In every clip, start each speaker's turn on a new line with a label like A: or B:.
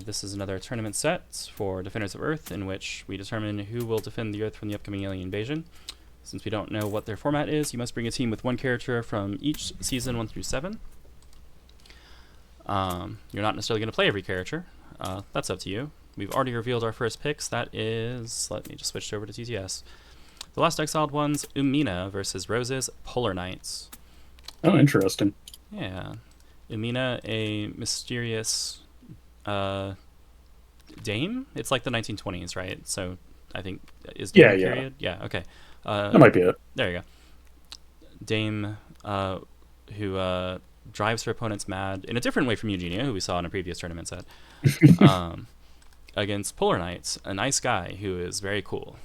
A: This is another tournament set for Defenders of Earth, in which we determine who will defend the Earth from the upcoming alien invasion. Since we don't know what their format is, you must bring a team with one character from each season 1 through 7. You're not necessarily going to play every character. That's up to you. We've already revealed our first picks. That is... Let me just switch over to TTS. The last exiled one's Umina versus Rose's Polar Knights.
B: Oh, interesting.
A: Yeah. Umina, a mysterious dame? It's like the 1920s, right? So I think... Is dame period? Yeah, okay.
B: That might be it.
A: There you go. Dame who drives her opponents mad in a different way from Eugenia, who we saw in a previous tournament set. Against Polar Knights, a nice guy who is very cool.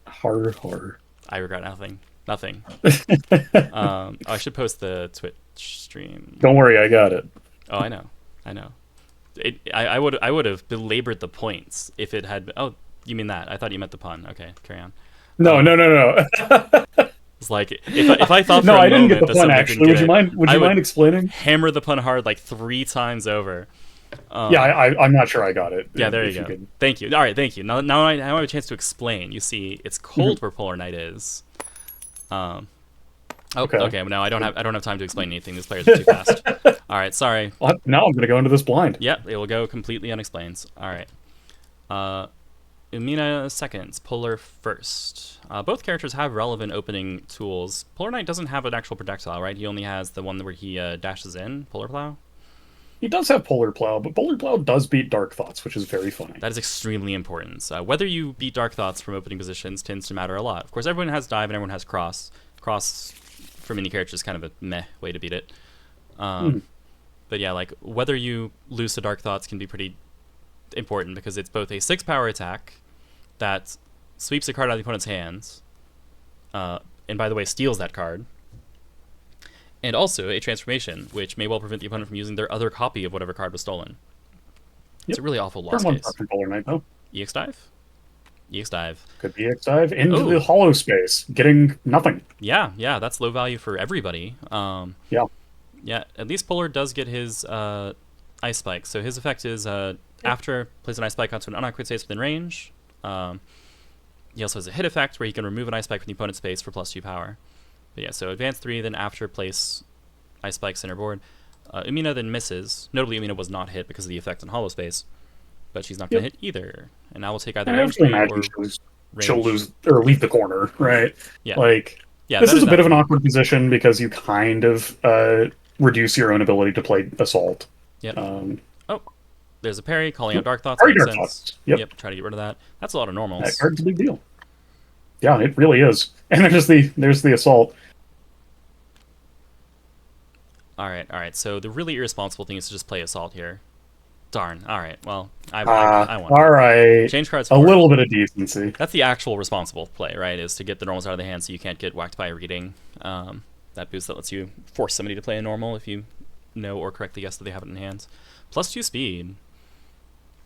B: Horror.
A: I regret nothing. Nothing. I should post the Twitch stream.
B: Don't worry, I got it.
A: Oh, I know. I would have belabored the points if it had. Oh, you mean that? I thought you meant the pun. Okay, carry on.
B: No.
A: It's like if I thought for
B: no,
A: a
B: I didn't
A: moment
B: get the pun. Actually, would you mind explaining?
A: Hammer the pun hard like 3 times over.
B: Yeah, I'm not sure I got it.
A: Yeah, there you go. Thank you. All right, thank you. Now I have a chance to explain. You see, it's cold where Polar Knight is. Okay. Now I don't have time to explain anything. These players are too fast. All right, sorry.
B: Well, now I'm gonna go into this blind.
A: Yep, it will go completely unexplained. All right. Umina seconds, Polar first. Both characters have relevant opening tools. Polar Knight doesn't have an actual projectile, right? He only has the one where he dashes in, Polar Plow.
B: He does have Polar Plow, but Polar Plow does beat Dark Thoughts, which is very funny.
A: That is extremely important. Whether you beat Dark Thoughts from opening positions tends to matter a lot. Of course, everyone has Dive and everyone has Cross. Cross, for many characters, is kind of a meh way to beat it. But yeah, like, whether you lose to Dark Thoughts can be pretty important, because it's both a 6-power attack that sweeps a card out of the opponent's hands, and by the way, steals that card, and also a transformation, which may well prevent the opponent from using their other copy of whatever card was stolen. Yep. It's a really awful loss case.
B: From Polar Knight, though.
A: EX Dive? EX Dive.
B: Could be EX Dive into the hollow space, getting nothing.
A: Yeah, that's low value for everybody. Yeah, at least Polar does get his Ice Spike. So his effect is, after place an Ice Spike onto an unoccupied space within range, he also has a hit effect where he can remove an Ice Spike from the opponent's space for +2 power. But yeah, so advance 3, then after place Ice Spike center board. Umina then misses. Notably, Umina was not hit because of the effect on hollow space, but she's not going to hit either. And now we'll take either range 3 or range.
B: She'll lose or leave the corner, right?
A: Yeah.
B: This is a bit of an awkward position because you kind of reduce your own ability to play Assault.
A: Yep. There's a parry, calling out Dark Thoughts.
B: Dark Thoughts.
A: Yep, try to get rid of that. That's a lot of normals.
B: That card's a big deal. Yeah, it really is. And there's the Assault.
A: Alright, so the really irresponsible thing is to just play Assault here. Darn. Alright, well, I won.
B: Alright.
A: Change cards
B: a little bit of decency.
A: That's the actual responsible play, right? Is to get the normals out of the hand so you can't get whacked by a reading. That boost that lets you force somebody to play a normal if you know or correctly guess that they have it in hand. +2 speed.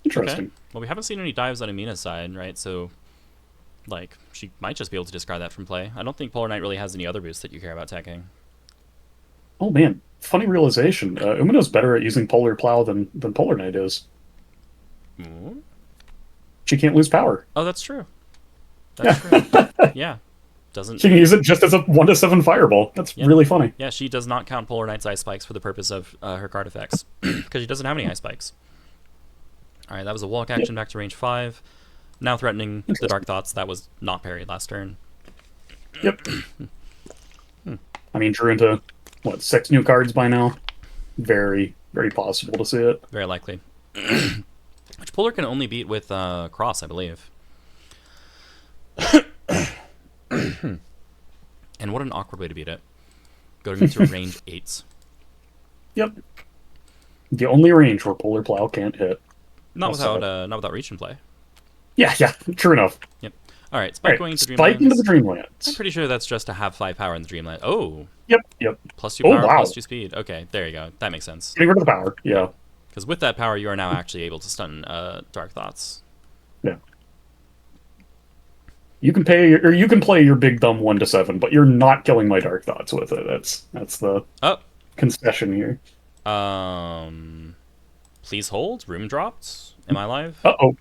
B: Interesting.
A: Okay. Well, we haven't seen any dives on Umina's side, right? So, like, she might just be able to discard that from play. I don't think Polar Knight really has any other boosts that you care about attacking.
B: Oh man, funny realization. Umina's better at using Polar Plow than Polar Knight is.
A: Mm?
B: She can't lose power.
A: Oh, that's true. That's true. Yeah.
B: She can use it just as a 1/7 fireball. That's really funny.
A: Yeah, she does not count Polar Knight's Ice Spikes for the purpose of her card effects, because she doesn't have any Ice Spikes. Alright, that was a walk action back to range 5. Now threatening the Dark Thoughts. That was not parried last turn.
B: Yep. I mean, drew into, 6 new cards by now? Very, very possible to see it.
A: Very likely. Which Polar can only beat with Cross, I believe. And what an awkward way to beat it. Going into range 8s.
B: Yep. The only range where Polar Plow can't hit.
A: Not without reach and play.
B: Yeah, true enough.
A: Yep. Alright, Spike going into Dreamlands.
B: Spike into the Dreamlands.
A: I'm pretty sure that's just to have 5 power in the Dreamland. Oh.
B: Yep.
A: +2 power, +2 speed. Okay, there you go. That makes sense.
B: Getting rid of the power, yeah.
A: Because with that power, you are now actually able to stun Dark Thoughts.
B: Yeah. You can play your big dumb 1/7, but you're not killing my Dark Thoughts with it. That's the concession here.
A: Please hold. Room dropped. Am I live?
B: Uh-oh.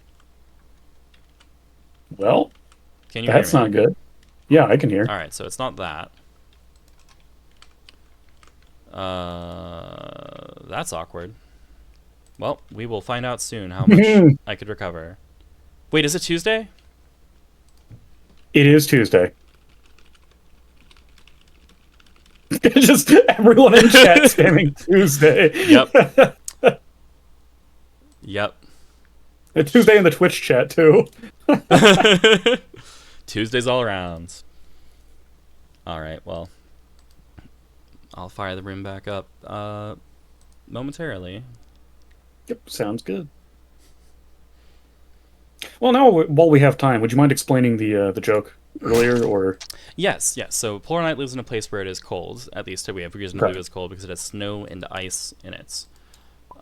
B: Well,
A: Can you hear
B: that's
A: me?
B: not good. Yeah, I can hear.
A: All right, so it's not that. That's awkward. Well, we will find out soon how much
B: It
A: I could recover. Wait, is it Tuesday?
B: is Tuesday. Just everyone in chat spamming Tuesday.
A: Yep. Yep.
B: Tuesday in the Twitch chat, too.
A: Tuesdays all around. All right, well, I'll fire the room back up momentarily.
B: Yep, sounds good. Well, now, while we have time, would you mind explaining the joke earlier, or...
A: Yes, yes. So Polar Night lives in a place where it is cold. At least we have reason to
B: Okay.
A: believe it's cold because it has snow and ice in it.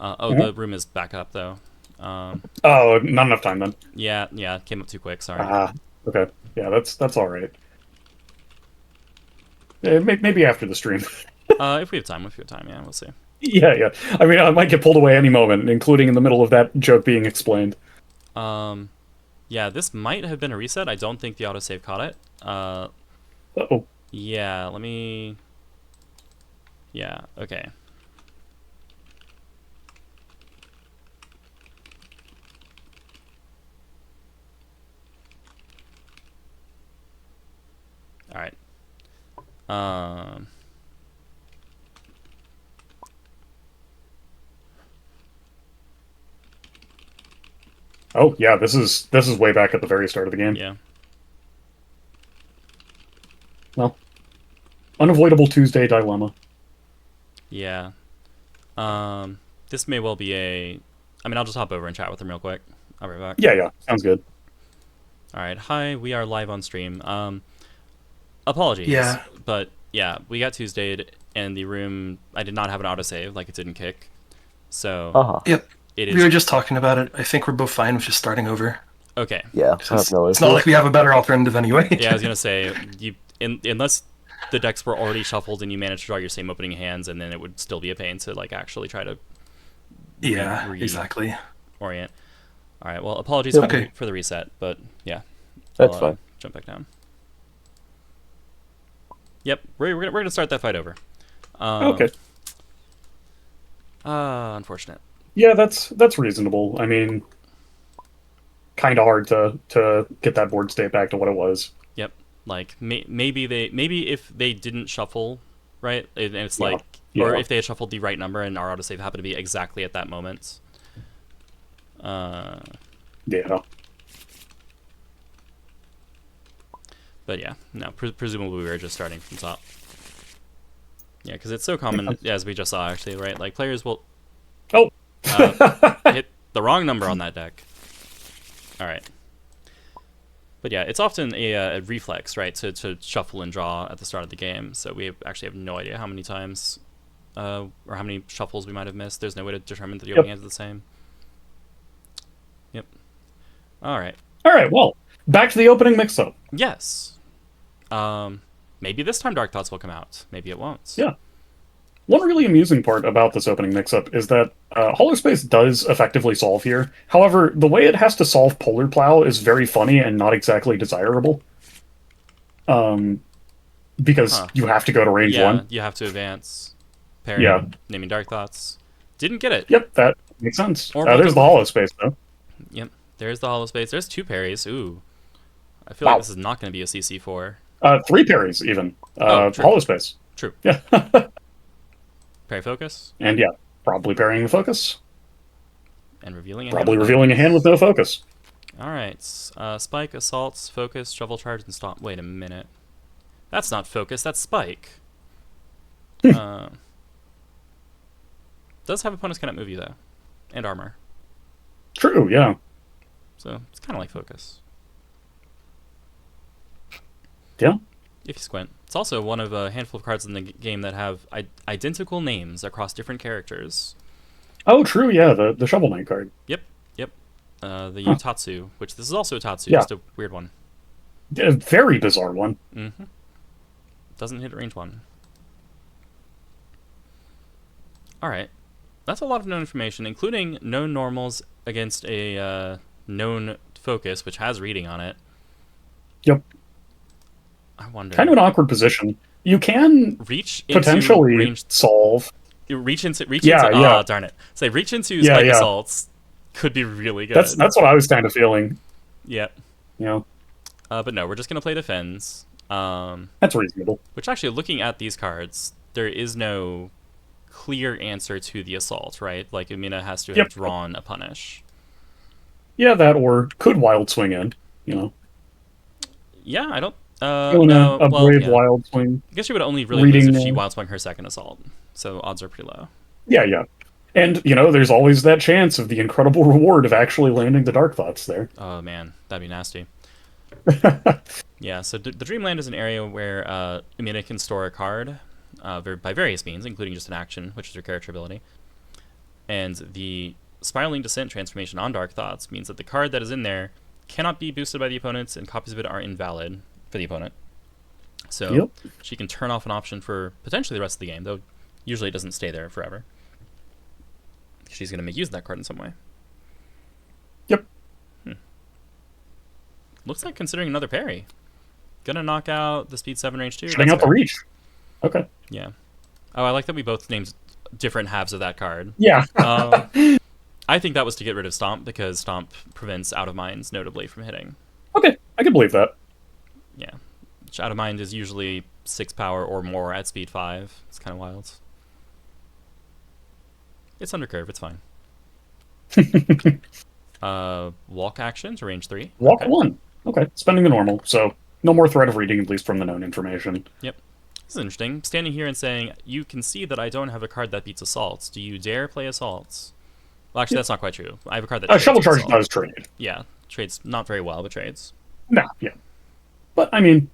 B: Mhm.
A: The room is back up though.
B: Oh, not enough time, then.
A: Yeah, came up too quick. Sorry.
B: Ah, okay. Yeah, that's all right. Maybe after the stream.
A: If we have time, yeah, we'll see.
B: Yeah. I mean, I might get pulled away any moment, including in the middle of that joke being explained.
A: Yeah, this might have been a reset. I don't think the autosave caught it.
B: Uh-oh.
A: Yeah, let me... Yeah, okay. Alright.
B: Oh, yeah, this is way back at the very start of the game.
A: Yeah.
B: Well, unavoidable Tuesday dilemma.
A: Yeah. This may well be a... I mean, I'll just hop over and chat with him real quick. I'll be right back.
B: Yeah, sounds good.
A: Alright, hi, we are live on stream. Apologies.
C: Yeah.
A: But, yeah, we got Tuesday'd, and the room... I did not have an autosave, like it didn't kick. So,
C: Yep.
A: it is...
C: We were just talking about it. I think we're both fine with just starting over.
A: Okay.
D: Yeah, I have no
C: It's
D: issue.
C: not like we have a better alternative anyway.
A: Yeah, I was gonna say, unless the decks were already shuffled and you managed to draw your same opening hands, and then it would still be a pain to, like, actually try to...
C: Yeah, exactly.
A: Orient. Alright, well, apologies
C: Okay.
A: for the reset, but, yeah.
D: That's
A: I'll,
D: fine.
A: Jump back down. Yep, we're gonna start that fight over.
B: Okay.
A: Unfortunate.
B: Yeah, that's reasonable. I mean, kind of hard to get that board state back to what it was.
A: Yep. Like maybe if they didn't shuffle, right, and it's
B: Yeah.
A: like,
B: Yeah.
A: or if they had shuffled the right number and our autosave happened to be exactly at that moment.
B: Yeah.
A: But yeah, no. Presumably we were just starting from top. Yeah, because it's so common, as we just saw actually, right? Like players will
B: Oh.
A: hit the wrong number on that deck. All right. But yeah, it's often a reflex, right, to shuffle and draw at the start of the game. So we actually have no idea how many times or how many shuffles we might have missed. There's no way to determine that the opening hands are the same. Yep. All right.
B: All right. Well, back to the opening mix-up.
A: Yes. Maybe this time Dark Thoughts will come out. Maybe it won't.
B: Yeah. One really amusing part about this opening mix-up is that Hollow Space does effectively solve here. However, the way it has to solve Polar Plow is very funny and not exactly desirable. Because you have to go to range
A: Yeah,
B: 1.
A: you have to advance. Pairing,
B: Yeah.
A: naming Dark Thoughts. Didn't get it.
B: Yep, that makes sense.
A: Or
B: There's the Hollow Space, though.
A: Yep. There's the Hollow Space. There's 2 parries. Ooh. I feel like
B: Wow.
A: this is not going to be a CC4.
B: 3 parries, even.
A: Oh, true.
B: Hollow Space.
A: True.
B: Yeah.
A: Parry focus.
B: And yeah, probably parrying the focus.
A: And revealing a
B: Probably
A: hand.
B: revealing a hand with no focus.
A: Alright. Spike, assaults, focus, shovel charge, and stop. Wait a minute. That's not focus, that's spike. Does have opponents cannot move you, though. And armor.
B: True, yeah.
A: So, it's kind of like focus.
B: Yeah.
A: If you squint. It's also one of a handful of cards in the game that have identical names across different characters.
B: Oh, true, yeah, the Shovel Knight card.
A: Yep. The Utatsu, which this is also a Tatsu,
B: Yeah.
A: just a weird one.
B: A very bizarre one.
A: Mm-hmm. Doesn't hit range 1. Alright. That's a lot of known information, including known normals against a known focus, which has reading on it.
B: Yep.
A: I wonder.
B: Kind of an awkward position. You can
A: reach into
B: potentially
A: range,
B: solve.
A: Reach into.
B: Yeah.
A: Oh, darn it! Say reach into spike assaults could be really good.
B: That's what I was kind of feeling.
A: Yep.
B: You know.
A: But no, we're just gonna play defends.
B: That's reasonable.
A: Which actually, looking at these cards, there is no clear answer to the assault, right? Like Umina has to have drawn a punish.
B: Yeah, that or could wild swing in. You know.
A: Yeah, I don't.
B: No, a brave wild swing.
A: I guess she would only really lose if she wild swung her second assault. So odds are pretty low.
B: Yeah. And, there's always that chance of the incredible reward of actually landing the Dark Thoughts there.
A: Oh, man. That'd be nasty. Yeah, so the Dreamland is an area where Umina can store a card by various means, including just an action, which is her character ability. And the Spiraling Descent transformation on Dark Thoughts means that the card that is in there cannot be boosted by the opponents, and copies of it are invalid for the opponent. So she can turn off an option for potentially the rest of the game, though usually it doesn't stay there forever. She's going to make use of that card in some way.
B: Yep.
A: Looks like considering another parry. Gonna knock out the speed 7 range 2.
B: Shutting out the reach. Okay.
A: Yeah. Oh, I like that we both named different halves of that card.
B: Yeah.
A: I think that was to get rid of Stomp, because Stomp prevents Out of Minds notably from hitting.
B: Okay, I can believe that.
A: Yeah. Which Out of Mind is usually 6 power or more at speed 5. It's kind of wild. It's under curve, it's fine. Walk actions, range 3.
B: Walk 1. Okay, spending the normal, so no more threat of reading, at least from the known information.
A: Yep. This is interesting. Standing here and saying, you can see that I don't have a card that beats Assaults. Do you dare play Assaults? Well, actually, that's not quite true. I have a card that
B: Shovel Charge does trade.
A: Yeah, trades not very well, but trades.
B: Nah, yeah. But, I mean,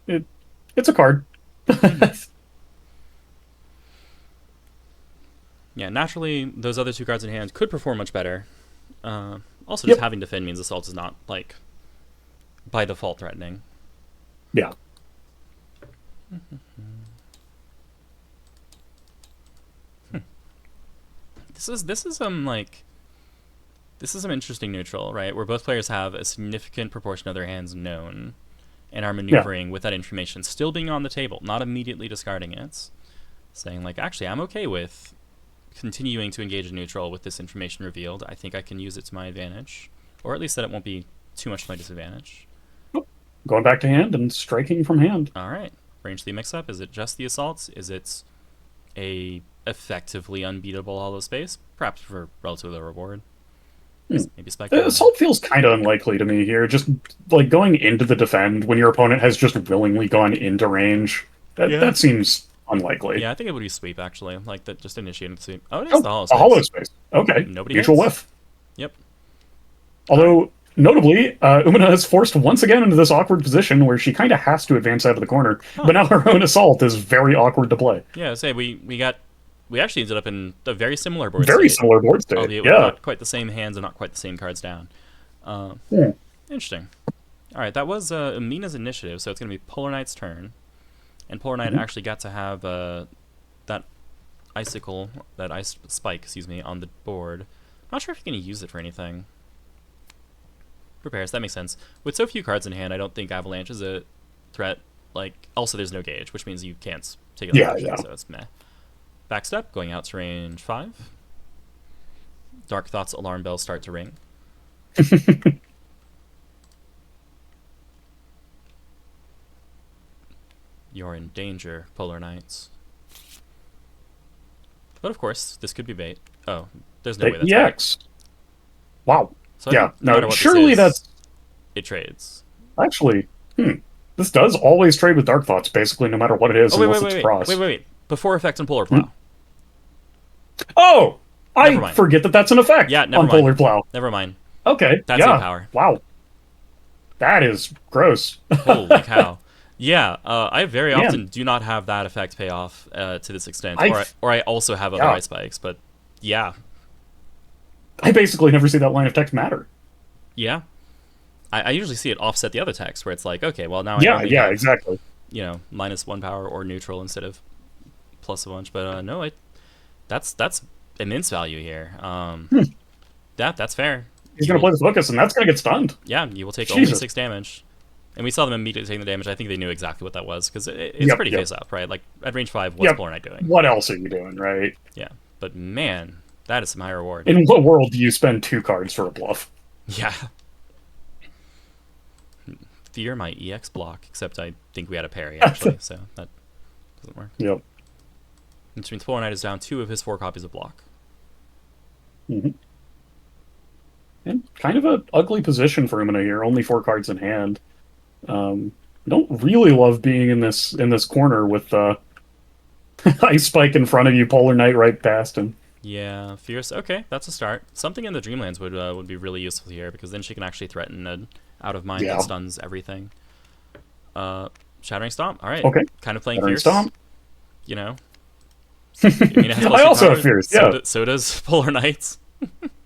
B: it's a card.
A: Yeah, naturally, those other 2 cards in hand could perform much better. Also, just having Defend means Assault is not, like, by default threatening.
B: Yeah.
A: This is some interesting neutral, right? Where both players have a significant proportion of their hands known and are maneuvering with that information still being on the table, not immediately discarding it. Saying, like, actually, I'm okay with continuing to engage in neutral with this information revealed. I think I can use it to my advantage, or at least that it won't be too much to my disadvantage.
B: Going back to hand and striking from hand.
A: All right. Range 3 mix-up. Is it just the assaults? Is it a effectively unbeatable hollow space? Perhaps for relatively low reward. Maybe spec.
B: Assault feels kind of unlikely to me here. Just like going into the defend when your opponent has just willingly gone into range. That seems unlikely.
A: Yeah, I think it would be sweep, actually. Like, that just initiating the sweep. Oh, it is the hollow space.
B: A hollow space. Okay.
A: Nobody
B: Mutual
A: hits.
B: whiff.
A: Yep.
B: Although, notably, Umina is forced once again into this awkward position where she kind of has to advance out of the corner, but now her own assault is very awkward to play.
A: Yeah, we actually ended up in a very similar board
B: state.
A: Similar
B: board state,
A: albeit with not quite the same hands and not quite the same cards down. Interesting. All right, that was Umina's initiative, so it's going to be Polar Knight's turn. And Polar Knight actually got to have that ice spike, on the board. I'm not sure if you're going to use it for anything. Prepares, that makes sense. With so few cards in hand, I don't think Avalanche is a threat. Like, also there's no gauge, which means you can't take it so it's meh. Backstep, going out to range 5. Dark Thoughts alarm bells start to ring. You're in danger, Polar Knights. But of course, this could be bait. Oh, there's no way that's
B: EX. Bait. Wow.
A: So
B: no, surely that's...
A: It trades.
B: Actually, this does always trade with Dark Thoughts, basically, no matter what it is, unless it's cross.
A: Wait. Before effect on Polar Plow.
B: Oh! I forget that that's an effect on Polar Plow.
A: Never mind.
B: Okay,
A: that's 8 power.
B: Wow. That is gross.
A: Holy cow. Yeah, I very often do not have that effect pay off to this extent. Or I also have other ice spikes, but yeah.
B: I basically never see that line of text matter.
A: Yeah. I usually see it offset the other text, where it's like, okay, well, now
B: I have, exactly.
A: -1 power or neutral instead of plus a bunch. But no, that's immense value here. That's fair.
B: He's going to play this focus, and that's going to get stunned.
A: Yeah, you will take
B: Jesus.
A: only 6 damage. And we saw them immediately taking the damage. I think they knew exactly what that was, because it's pretty face up, right? Like, at range 5, what's Polar Knight doing?
B: What else are you doing, right?
A: Yeah, but man, that is some high reward.
B: In what world do you spend 2 cards for a bluff?
A: Yeah. Fear my EX block, except I think we had a parry, actually, so that doesn't work.
B: Yep.
A: Which means Polar Knight is down 2 of his 4 copies of block.
B: Mm-hmm. And kind of an ugly position for Umina here. Only 4 cards in hand. I don't really love being in this corner with Ice Spike in front of you, Polar Knight right past him.
A: Yeah, Fierce. Okay, that's a start. Something in the Dreamlands would be really useful here, because then she can actually threaten an out of mind that stuns everything. Shattering Stomp. All right.
B: Okay.
A: Kind of playing
B: Shattering
A: Fierce.
B: Stomp.
A: You know. I
B: also have Fierce. Yeah.
A: So does Polar Knights.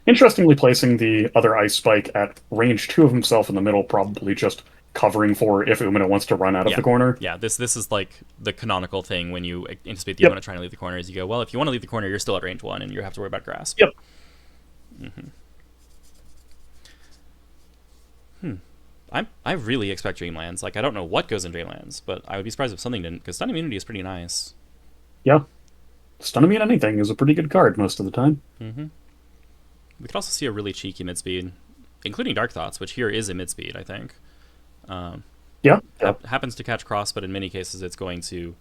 B: Interestingly, placing the other Ice Spike at range 2 of himself in the middle, probably just covering for if Umina wants to run out of the corner.
A: Yeah, this is like the canonical thing when you anticipate the opponent trying to leave the corner, is you go, well, if you want to leave the corner, you're still at range 1, and you have to worry about grasp.
B: Yep.
A: I really expect Dreamlands. Like, I don't know what goes in Dreamlands, but I would be surprised if something didn't, because Stun Immunity is pretty nice.
B: Yeah. Stun Immune anything is a pretty good card most of the time.
A: We could also see a really cheeky mid-speed, including Dark Thoughts, which here is a mid-speed, I think. Happens to catch cross, but in many cases it's going to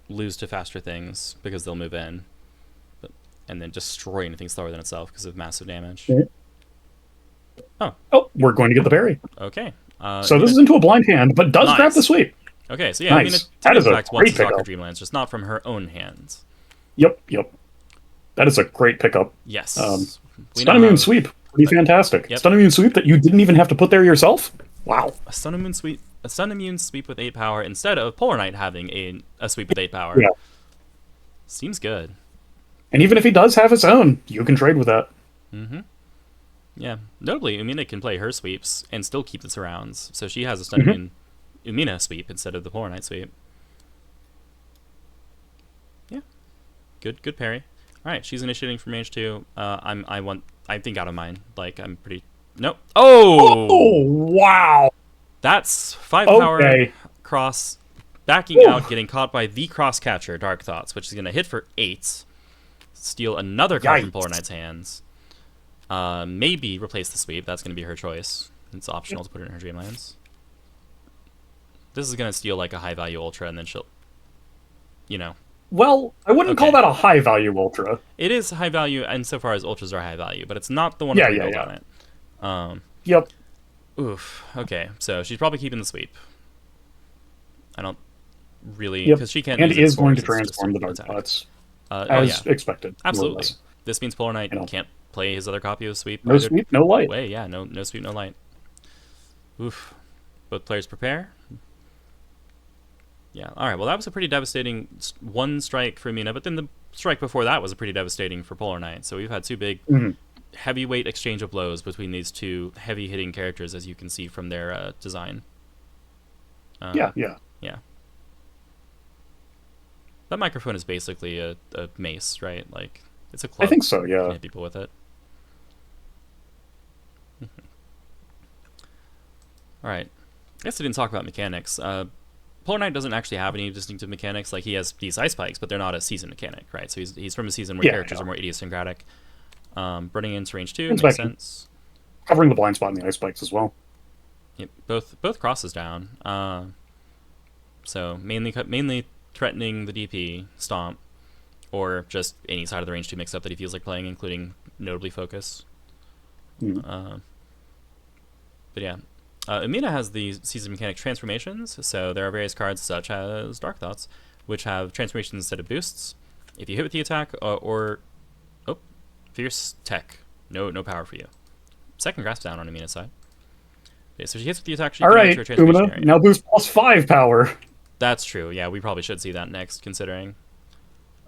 A: lose to faster things because they'll move in, and then destroy anything slower than itself because of massive damage.
B: Oh, we're going to get the parry.
A: Okay.
B: So this is into a blind hand, but does grab the sweep.
A: Okay, so yeah,
B: nice.
A: That is
B: a
A: wants
B: great
A: to stalk her
B: pickup.
A: Dreamlands, just not from her own hands.
B: Yep. That is a great pickup.
A: Yes.
B: Stun Immune Sweep. Pretty fantastic.
A: Yep.
B: Stun Immune Sweep that you didn't even have to put there yourself? Wow.
A: A Stun Immune Sweep with 8 power instead of Polar Knight having a sweep with 8 power.
B: Yeah.
A: Seems good.
B: And even if he does have his own, you can trade with that.
A: Yeah. Notably, Umina can play her sweeps and still keep the surrounds, so she has a Stun Immune Umina sweep instead of the Polar Knight sweep. Yeah. Good parry. Alright, she's initiating from range 2. I think out of mine. Like, I'm pretty... Nope. Oh,
B: wow.
A: That's 5 power cross, backing out, getting caught by the cross catcher, Dark Thoughts, which is going to hit for 8. Steal another card from Polar Knight's hands. Maybe replace the sweep. That's going to be her choice. It's optional to put it in her Dreamlands. This is going to steal like a high value Ultra, and then she'll,
B: Well, I wouldn't call that a high value Ultra.
A: It is high value insofar as Ultras are high value, but it's not the one to build on it.
B: Yep.
A: Oof. Okay, so she's probably keeping the sweep. I don't really, because she can't.
B: And
A: use
B: is going to
A: force,
B: transform the Dark Thoughts
A: as
B: expected.
A: Absolutely. This means Polar Knight can't play his other copy of sweep.
B: No sweep, no light.
A: Way, yeah, no sweep, no light. Oof. Both players prepare. Yeah. All right. Well, that was a pretty devastating one strike for Umina, but then the strike before that was a pretty devastating for Polar Knight. So we've had 2 big heavyweight exchange of blows between these 2 heavy-hitting characters, as you can see from their design.
B: Yeah.
A: That microphone is basically a mace, right? Like, it's a club.
B: I think so, yeah.
A: You can hit people with it. All right. I guess I didn't talk about mechanics. Polar Knight doesn't actually have any distinctive mechanics. Like, he has these ice spikes, but they're not a season mechanic, right? So he's from a season where characters are more idiosyncratic. Running into range 2 makes sense.
B: Covering the blind spot in the ice spikes as well.
A: Yep, both crosses down. So mainly threatening the DP, stomp, or just any side of the range 2 mix-up that he feels like playing, including notably focus. But yeah. Umina has the season mechanic transformations, so there are various cards such as Dark Thoughts, which have transformations instead of boosts. If you hit with the attack, Fierce Tech, no power for you. Second grasp down on Umina's side. Okay, so she hits with the attack. She
B: Alright, Umina, now boost +5 power.
A: That's true, yeah, we probably should see that next, considering.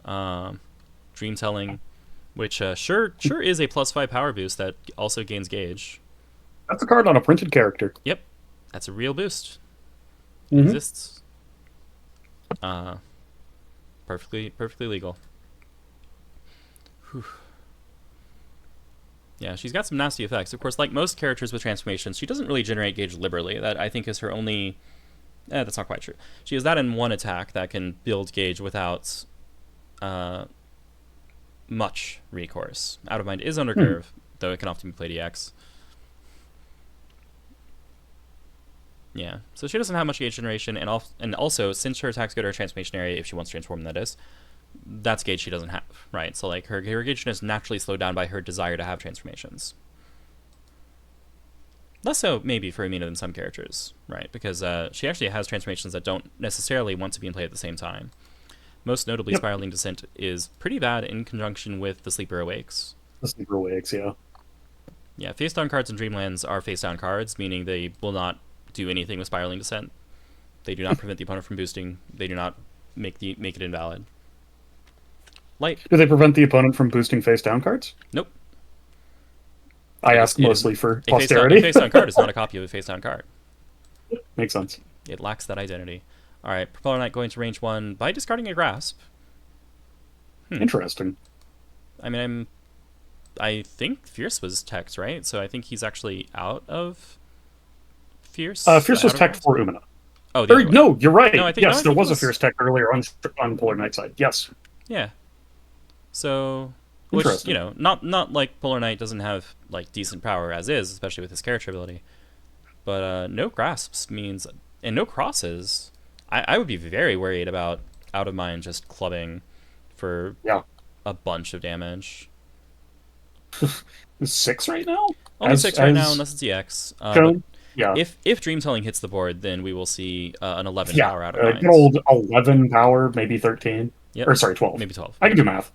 A: Dream Telling, which sure is a +5 power boost that also gains gauge.
B: That's a card on a printed character.
A: Yep, that's a real boost. It exists. Perfectly legal. Yeah, she's got some nasty effects. Of course, like most characters with transformations, she doesn't really generate gauge liberally. That, I think, is her only... that's not quite true. She has that in one attack that can build gauge without much recourse. Out of Mind is under curve, though it can often be played EX. Yeah, so she doesn't have much gauge generation, and also, since her attacks go to her transformation area, if she wants to transform, that is, that's gauge she doesn't have, right? So, like, her gauge is naturally slowed down by her desire to have transformations. Less so, maybe, for Umina than some characters, right? Because she actually has transformations that don't necessarily want to be in play at the same time. Most notably, Spiraling Descent is pretty bad in conjunction with the Sleeper Awakes.
B: The Sleeper Awakes, yeah.
A: Yeah, face-down cards in Dreamlands are face-down cards, meaning they will not do anything with Spiraling Descent. They do not prevent the opponent from boosting. They do not make it invalid. Light.
B: Do they prevent the opponent from boosting face-down cards?
A: Nope.
B: I ask mostly for posterity.
A: A face-down card is not a copy of a face-down card.
B: Makes sense.
A: It lacks that identity. All right, Propeller Knight going to range 1 by discarding a Grasp.
B: Interesting.
A: I mean, I think Fierce was teched, right? So I think he's actually out of Fierce.
B: Fierce was teched for Umina.
A: Oh,
B: no, you're right.
A: No,
B: yes, there was a Fierce tech earlier on Polar Knight side. Yes.
A: Yeah. So, which, you know, not like Polar Knight doesn't have like decent power as is, especially with his character ability. But no grasps means, and no crosses. I would be very worried about Out of Mind just clubbing for a bunch of damage.
B: 6 right now?
A: Only 6 right now, unless it's EX.
B: Yeah.
A: If Dream Telling hits the board, then we will see an 11 power Out of Mind.
B: Good old 11 power, maybe 13.
A: Yep.
B: Or sorry, 12.
A: Maybe 12.
B: I can do math.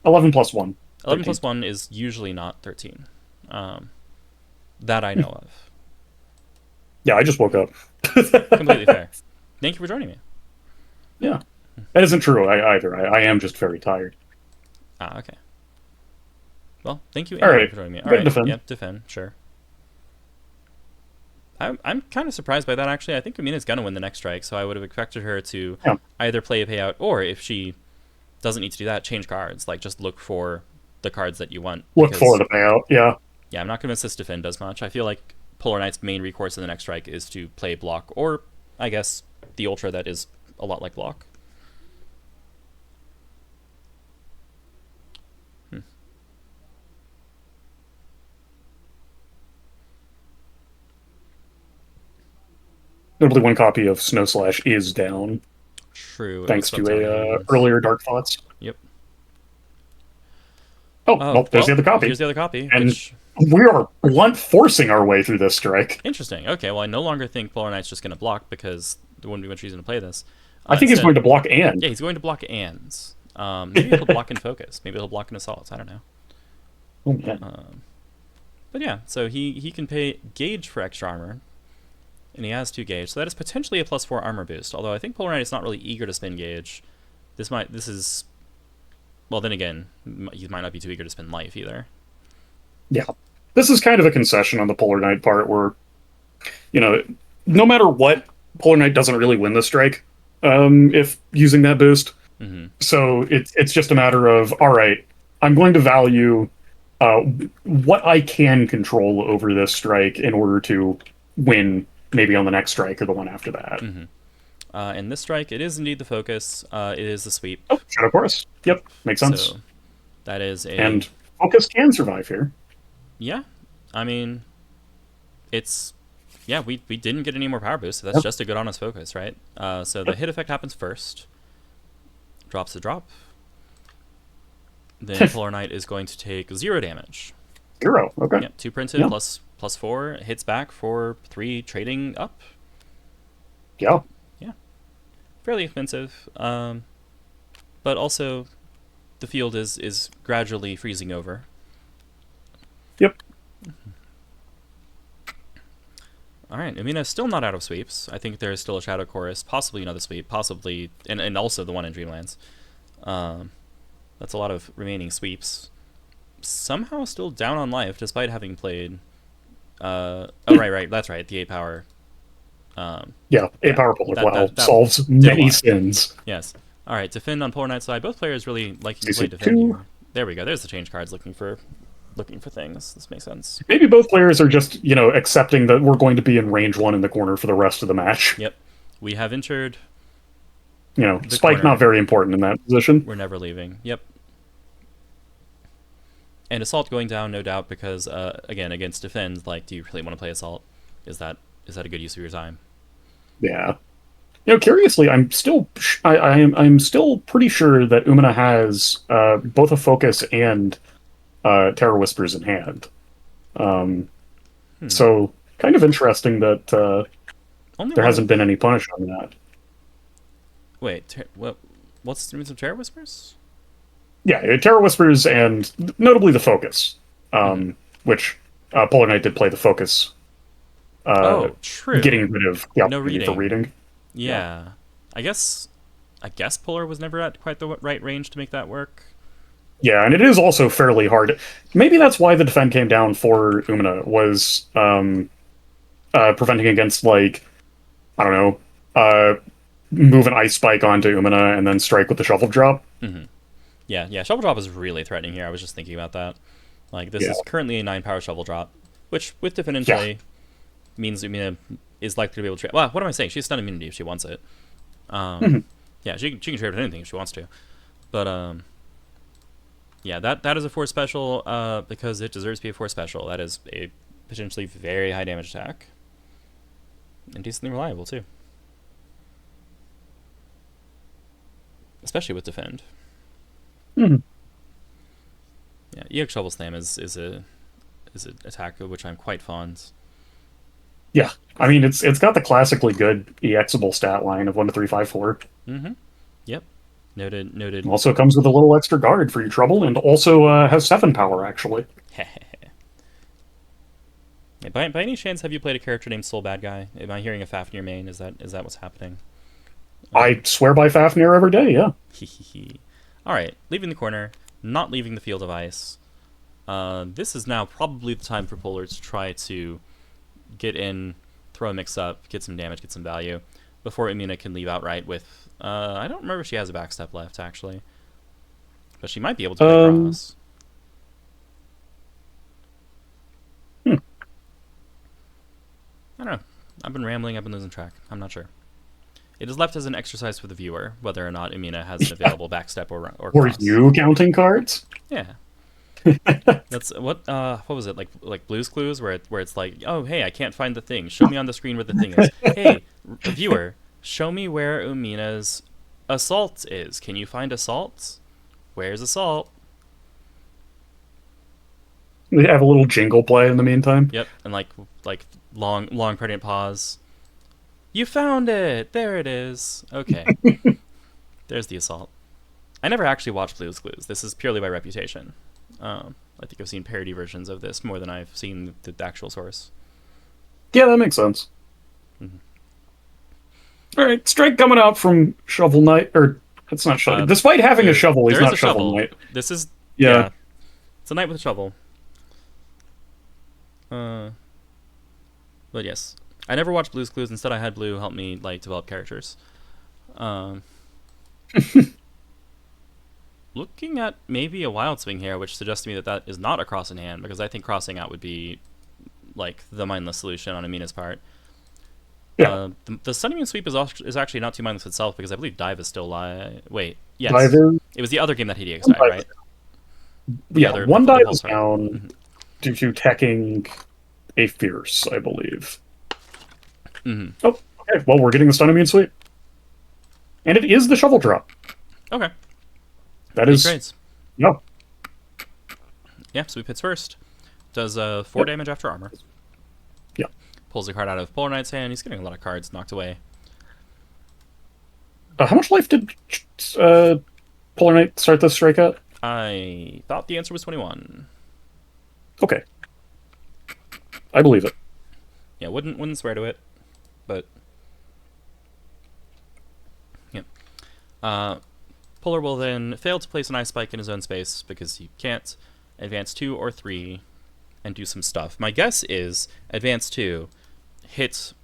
B: 11 plus 1.
A: 11 plus 1 is usually not 13. That I know of.
B: Yeah, I just woke up.
A: Completely fair. Thank you for joining me.
B: Yeah. That isn't true either. I am just very tired.
A: Ah, okay. Well, thank you
B: anyway
A: for joining me. All right,
B: defend.
A: Yep, defend, sure. I'm kind of surprised by that, actually. I think Umina's going to win the next strike, so I would have expected her to either play a payout, or if she doesn't need to do that, change cards. Like, just look for the cards that you want.
B: Look for the payout, yeah.
A: Yeah, I'm not convinced this defend does much. I feel like Polar Knight's main recourse in the next strike is to play block, or, I guess, the Ultra that is a lot like block.
B: Notably, one copy of Snow Slash is down.
A: True.
B: Thanks to a earlier Dark Thoughts.
A: Yep.
B: Oh, there's the other copy.
A: Here's the other copy.
B: And we are blunt forcing our way through this strike.
A: Interesting. Okay, well, I no longer think Polar Knight's just going to block, because there wouldn't be much reason to play this.
B: I think he's going to block and.
A: Yeah, he's going to block ands. Maybe he'll block in focus. Maybe he'll block in assaults. I don't know.
B: Oh, yeah.
A: But yeah, so he can pay gauge for extra armor, and he has 2 gauge, so that is potentially a +4 armor boost. Although I think Polar Knight is not really eager to spend gauge. This is, well, then again, he might not be too eager to spend life either.
B: Yeah, this is kind of a concession on the Polar Knight part, where, you know, no matter what, Polar Knight doesn't really win the strike if using that boost.
A: Mm-hmm.
B: So it's just a matter of, all right, I'm going to value what I can control over this strike in order to win maybe on the next strike or the one after that.
A: Mm-hmm. In this strike, it is indeed the focus. It is the sweep.
B: Oh, Shadow Chorus. Yep, makes sense.
A: So that is a...
B: And focus can survive here.
A: Yeah, I mean, it's... Yeah, we didn't get any more power boost, so that's just a good honest focus, right? So the hit effect happens first. Drops a drop. Then Polar Knight is going to take 0 damage.
B: 0, okay.
A: Yep, 2 printed plus 4, hits back for 3 trading up.
B: Yeah.
A: Yeah. Fairly expensive. But also, the field is gradually freezing over.
B: Yep.
A: Alright, Umina's still not out of sweeps. I think there is still a Shadow Chorus, possibly another sweep, possibly, and also the one in Dreamlands. That's a lot of remaining sweeps. Somehow still down on life, despite having played... right, that's right, the 8 power.
B: 8 power Polar solves many sins.
A: Yes. Alright, defend on Polar Knight's side. Both players really liking to play defend here. There we go. There's the change cards looking for things. This makes sense.
B: Maybe both players are just, accepting that we're going to be in range 1 in the corner for the rest of the match.
A: Yep. We have entered.
B: Spike
A: corner.
B: not very important in that position.
A: We're never leaving. Yep. And Assault going down, no doubt, because, again, against Defend, do you really want to play Assault? Is that a good use of your time?
B: Yeah. Curiously, I'm still pretty sure that Umina has both a Focus and Terror Whispers in hand. So, kind of interesting that there hasn't been any punish on that.
A: Wait, what's the means of Terror Whispers?
B: Yeah, Terror Whispers and notably the Focus, which Polar Knight did play the Focus.
A: True.
B: Getting rid of the
A: no
B: opportunity for reading.
A: Yeah. I guess Polar was never at quite the right range to make that work.
B: Yeah, and it is also fairly hard. Maybe that's why the Defend came down for Umina, was preventing against, I don't know, move an Ice Spike onto Umina and then strike with the Shuffle Drop.
A: Mm-hmm. Yeah, Shovel Drop is really threatening here. I was just thinking about that. This is currently a 9-power Shovel Drop, which, with Defend in play, means Umina is likely to be able to... Well, what am I saying? She's stun immunity if she wants it. Yeah, she can trade with anything if she wants to. But, yeah, that is a Force Special because it deserves to be a Force Special. That is a potentially very high damage attack. And decently reliable, too. Especially with Defend.
B: Mm-hmm.
A: Yeah, EX Shovel Slam is an attack of which I'm quite fond.
B: Yeah, I mean it's got the classically good EXable stat line of 1 to 3, 5, 4.
A: Mm-hmm. Yep. Noted.
B: Also comes with a little extra guard for your trouble, and also has 7 power actually.
A: Yeah, by any chance, have you played a character named Soul Bad Guy? Am I hearing a Fafnir main? Is that what's happening?
B: I swear by Fafnir every day. Yeah.
A: All right, leaving the corner, not leaving the field of ice. This is now probably the time for Polar to try to get in, throw a mix-up, get some damage, get some value, before Umina can leave outright with... I don't remember if she has a backstep left, actually. But she might be able to play cross. I don't know. I've been rambling, I've been losing track. I'm not sure. It is left as an exercise for the viewer, whether or not Umina has an available backstep or cross.
B: Were you counting cards?
A: Yeah. That's what was it, like Blue's Clues, where it's like, oh hey, I can't find the thing, show me on the screen where the thing is. Hey viewer, show me where Umina's Assault is. Can you find Assault? Where's Assault?
B: We have a little jingle play in the meantime.
A: Yep, and like long pregnant pause. You found it! There it is. Okay. There's the Assault. I never actually watched Blue's Clues. This is purely by reputation. I think I've seen parody versions of this more than I've seen the actual source.
B: Yeah, that makes sense.
A: Mm-hmm.
B: All right, strike coming out from Shovel Knight, or it's not Shovel. Despite having a shovel, he's not Shovel Knight.
A: This is
B: yeah.
A: It's a knight with a shovel. But yes, I never watched Blue's Clues. Instead, I had Blue help me develop characters. Looking at maybe a Wild Swing here, which suggests to me that is not a cross in hand, because I think crossing out would be the mindless solution on Umina's part.
B: Yeah.
A: The Sun Immune Sweep is actually not too mindless itself, because I believe Dive is still live. Wait, yes. It was the other game that he DX'd, right?
B: Yeah, one Dive is down due to teching a Fierce, I believe.
A: Mm-hmm.
B: Oh, okay. Well, we're getting the Stun Immune Sweep. And it is the Shovel Drop.
A: Okay.
B: That is...
A: Trades.
B: Yeah.
A: Yeah, Sweep hits first. Does 4 damage after armor.
B: Yeah.
A: Pulls a card out of Polar Knight's hand. He's getting a lot of cards knocked away.
B: How much life did Polar Knight start this strike at?
A: I thought the answer was 21.
B: Okay. I believe it.
A: Yeah, wouldn't swear to it, but... Yeah. Polar will then fail to place an Ice Spike in his own space because he can't. Advance 2 or 3 and do some stuff. My guess is advance 2, hit,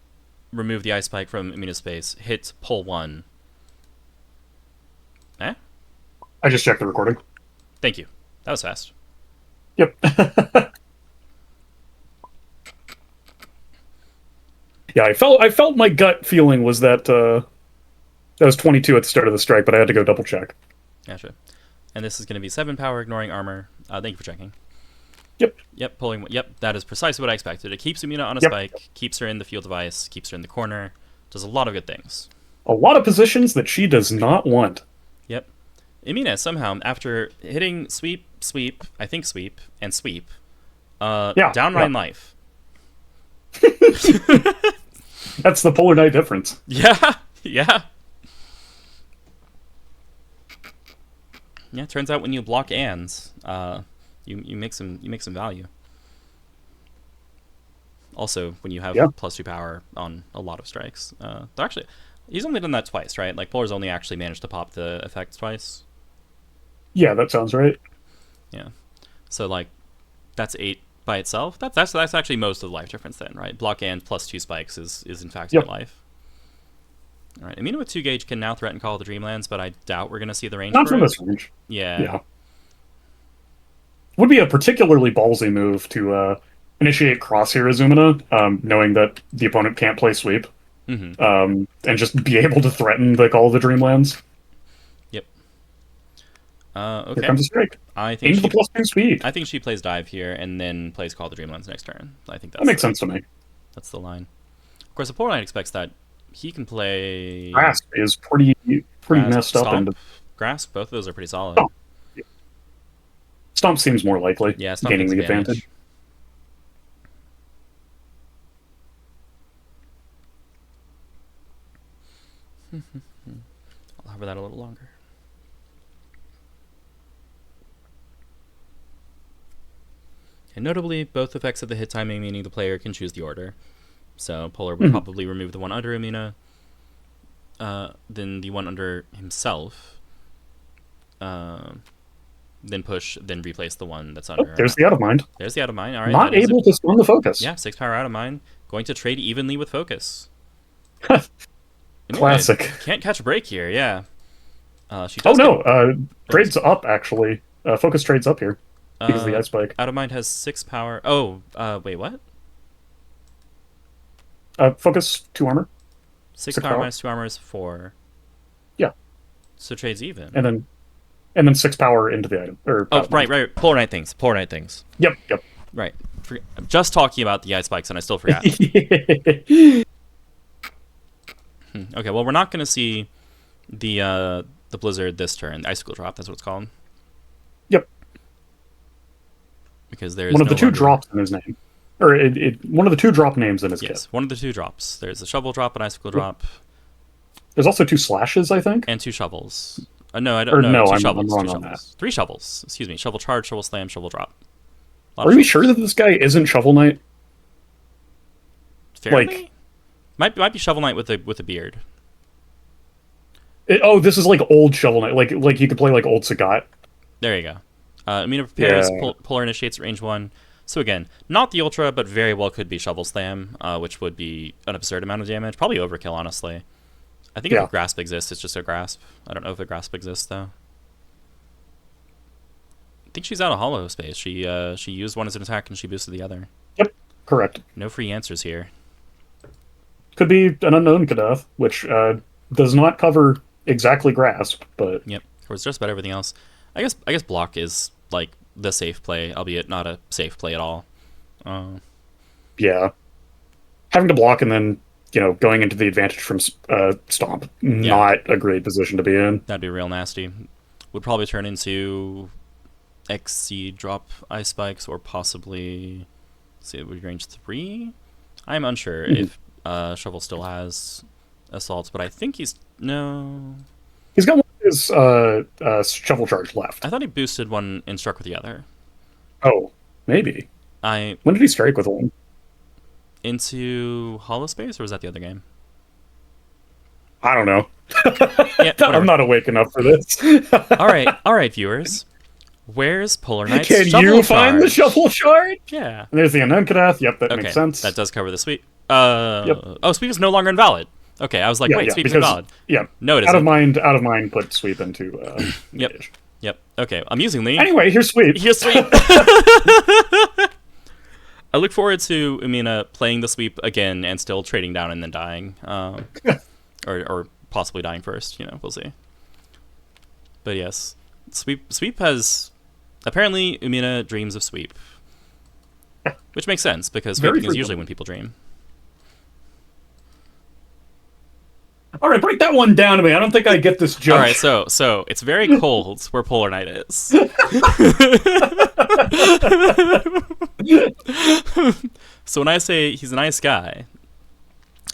A: remove the Ice Spike from Umina's space, hit, pull 1. Eh?
B: I just checked the recording.
A: Thank you. That was fast.
B: Yep. Yeah, I felt my gut feeling was that that was 22 at the start of the strike, but I had to go double check.
A: Gotcha. And this is going to be 7 power, ignoring armor. Thank you for checking.
B: Yep.
A: Yep, pulling. Yep, that is precisely what I expected. It keeps Umina on a spike, keeps her in the field device, keeps her in the corner, does a lot of good things.
B: A lot of positions that she does not want.
A: Yep. Umina, somehow, after hitting sweep, I think sweep, and sweep, down 9 life.
B: That's the Polar Knight difference.
A: Yeah, yeah. Yeah, turns out when you block ands, you make some value. Also, when you have +2 power on a lot of strikes, actually, he's only done that twice, right? Like Polar's only actually managed to pop the effects twice.
B: Yeah, that sounds right.
A: Yeah, so like, that's 8 by itself. That's actually most of the life difference then, right? Block and +2 spikes is in fact 8 life. All right, Umina with 2 gauge can now threaten Call of the Dreamlands, but I doubt we're going to see the range.
B: Not
A: for
B: from
A: it.
B: this range.
A: Yeah.
B: Would be a particularly ballsy move to initiate Crosshair as Umina, knowing that the opponent can't play sweep, and just be able to threaten the Call of the Dreamlands.
A: Yep. Okay.
B: Here comes a strike.
A: I think
B: into the +2 speed.
A: I think she plays dive here and then plays Call of the Dreamlands next turn. I think
B: that makes sense to me.
A: That's the line. Of course, the Polar Knight expects that he can play.
B: Grasp is pretty messed up.
A: Stomp, Grasp, both of those are pretty solid.
B: Oh. Yeah. Stomp seems more likely.
A: Yeah, Stomp
B: gaining the advantage.
A: I'll hover that a little longer. And notably, both effects have the hit timing, meaning the player can choose the order. So Polar would probably remove the one under Umina, then the one under himself, then push, then replace the one that's under.
B: Oh, there's the out of mind.
A: There's the out of mind. All right.
B: Not able to stun the focus.
A: Yeah, 6 power out of mind. Going to trade evenly with focus.
B: Classic.
A: Can't catch a break here. Yeah. She
B: does trades up actually. Focus trades up here because of the ice spike.
A: Out of mind has 6 power. Oh, wait, what?
B: Focus 2 armor.
A: 6 power minus 2 armor is 4.
B: Yeah.
A: So trades even.
B: And then 6 power into the item.
A: Right. Polar Knight things.
B: Yep.
A: Right. I'm just talking about the ice spikes and I still forgot. Okay, well, we're not going to see the blizzard this turn. The icicle drop, that's what it's called.
B: Yep.
A: Because there's
B: one of the 2 drops in his name. Or one of the 2 drop names in his kit.
A: Yes, one of the 2 drops. There's a shovel drop, an icicle drop.
B: There's also 2 slashes, I think.
A: And 2 shovels. No, I don't know.
B: No,
A: 2
B: I'm
A: shovels.
B: wrong
A: 2
B: on
A: shovels.
B: that.
A: 3 shovels. Excuse me. Shovel charge, shovel slam, shovel drop.
B: Are we sure that this guy isn't Shovel Knight?
A: Fairly? Might be Shovel Knight with a beard.
B: This is like old Shovel Knight. Like you could play like old Sagat.
A: There you go. Umina prepares, Polar initiates range 1. So again, not the Ultra, but very well could be Shovel Slam, which would be an absurd amount of damage. Probably overkill, honestly. I think if a Grasp exists, it's just a Grasp. I don't know if a Grasp exists, though. I think she's out of hollow space. She used one as an attack and she boosted the other.
B: Yep, correct.
A: No free answers here.
B: Could be an unknown Kadath, which does not cover exactly Grasp, but...
A: Yep, of course, just about everything else. I guess block is, like, the safe play, albeit not a safe play at all.
B: Yeah. Having to block and then, going into the advantage from Stomp, not a great position to be in.
A: That'd be real nasty. Would probably turn into XC drop ice spikes, or possibly... Let's see, would range 3? I'm unsure if Shovel still has assaults, but I think no.
B: He's got one of his shovel charge left.
A: I thought he boosted one and struck with the other.
B: Oh, maybe. When did he strike with one?
A: Into hollow space, or was that the other game?
B: I don't know.
A: Yeah,
B: I'm not awake enough for this.
A: all right, viewers. Where's Polar Knight's
B: Can
A: shovel
B: you find the shovel charge?
A: Yeah.
B: And there's the unknown Kadath. Yep, that makes sense.
A: That does cover the sweep. Oh, sweep is no longer invalid. Okay, I was like, wait, sweep's invalid.
B: Yeah.
A: No, it isn't.
B: Out of mind put sweep into
A: Yep. Yep. Okay. Amusingly.
B: Anyway, here's sweep.
A: Here's sweep. I look forward to Umina playing the sweep again and still trading down and then dying, or possibly dying first. You know, we'll see. But yes, sweep has apparently Umina dreams of sweep, which makes sense because sweeping is usually when people dream.
B: All right, break that one down to me. I don't think I get this joke.
A: All right, so it's very cold where Polar Night is. So when I say he's a nice guy,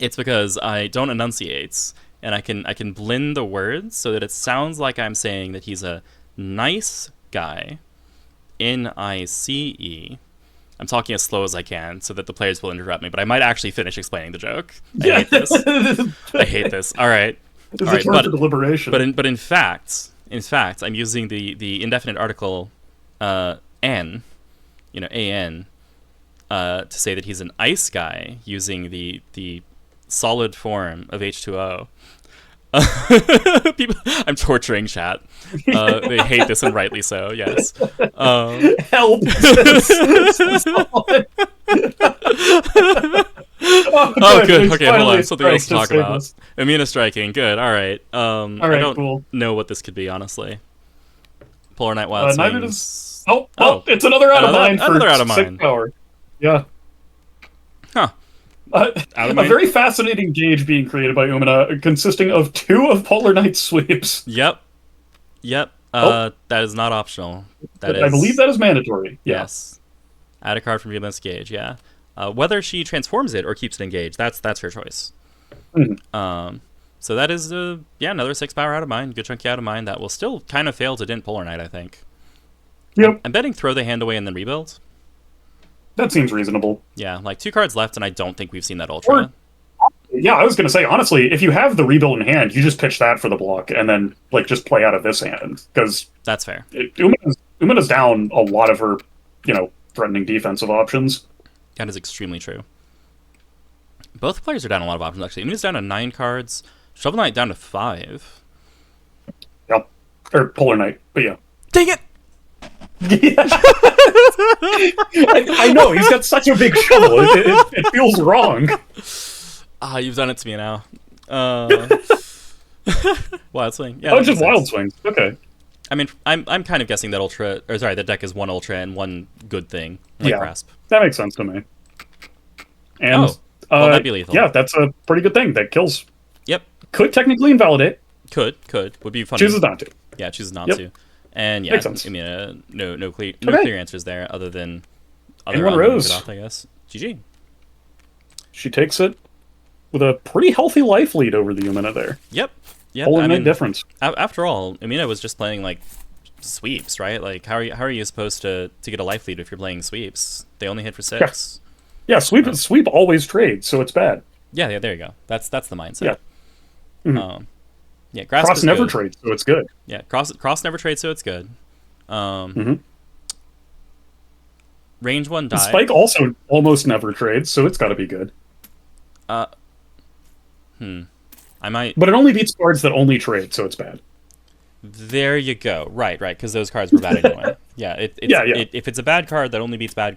A: it's because I don't enunciate, and I can blend the words so that it sounds like I'm saying that he's a nice guy. Nice. I'm talking as slow as I can so that the players will interrupt me, but I might actually finish explaining the joke. I hate this. I hate this. All right.
B: All right, but deliberation.
A: But in fact, I'm using the indefinite article an, an, to say that he's an ice guy using the solid form of H2O. People, I'm torturing chat. They hate this, and rightly so. Yes.
B: Help!
A: Oh, good. Okay, hold on. Something else to talk about. Umina striking. Good. All right.
B: All right.
A: I don't
B: cool.
A: know what this could be, honestly. Polar Night Wild Swings.
B: Oh, it's another out of mine.
A: Another out of mine.
B: 6 power. Yeah.
A: Huh.
B: A very fascinating gauge being created by Umina, consisting of 2 of Polar Night's sweeps.
A: Yep. That is not optional.
B: I believe that is mandatory. Yeah.
A: Yes. Add a card from Violence Gauge, yeah. Whether she transforms it or keeps it engaged, that's her choice.
B: Mm-hmm.
A: So that is, another 6 power out of mine. Good chunky out of mine. That will still kind of fail to dent Polar Knight, I think.
B: Yep.
A: I'm betting throw the hand away and then rebuild.
B: That seems reasonable.
A: Yeah, like 2 cards left, and I don't think we've seen that Ultra.
B: Yeah, I was going to say, honestly, if you have the rebuild in hand, you just pitch that for the block, and then just play out of this hand. Because
A: that's fair.
B: Umina's down a lot of her, threatening defensive options.
A: That is extremely true. Both players are down a lot of options, actually. Umina's down to 9 cards. Shovel Knight down to 5.
B: Yep. Or Polar Knight, but yeah.
A: Dang it!
B: I know, he's got such a big shovel. It feels wrong.
A: You've done it to me now. Wild Swing. Yeah,
B: just Wild Swings. Okay.
A: I mean, I'm kind of guessing that the deck is 1 Ultra and 1 good thing, like Grasp.
B: That makes sense to me. And
A: that'd be lethal.
B: Yeah, that's a pretty good thing. That kills.
A: Yep.
B: Could technically invalidate.
A: Could. Would be funny.
B: Chooses not to.
A: Yeah, chooses not to. And yeah, I mean, no clear answers there other than
B: Rose,
A: I guess. GG.
B: She takes it with a pretty healthy life lead over the Umina there.
A: Yep.
B: Polar Knight difference.
A: After all, Umina was just playing like sweeps, right? Like how are you supposed to get a life lead if you're playing sweeps? They only hit for 6.
B: Yeah, sweep always trades, so it's bad.
A: Yeah, there you go. That's the mindset.
B: Yeah. Mm-hmm.
A: Cross
B: never trades, so it's good.
A: Yeah, cross never trades, so it's good. Range 1 die.
B: Spike also almost never trades, so it's got to be good.
A: I might.
B: But it only beats cards that only trade, so it's bad.
A: There you go. Right, because those cards were bad anyway. Yeah, if it's a bad card that only beats bad cards.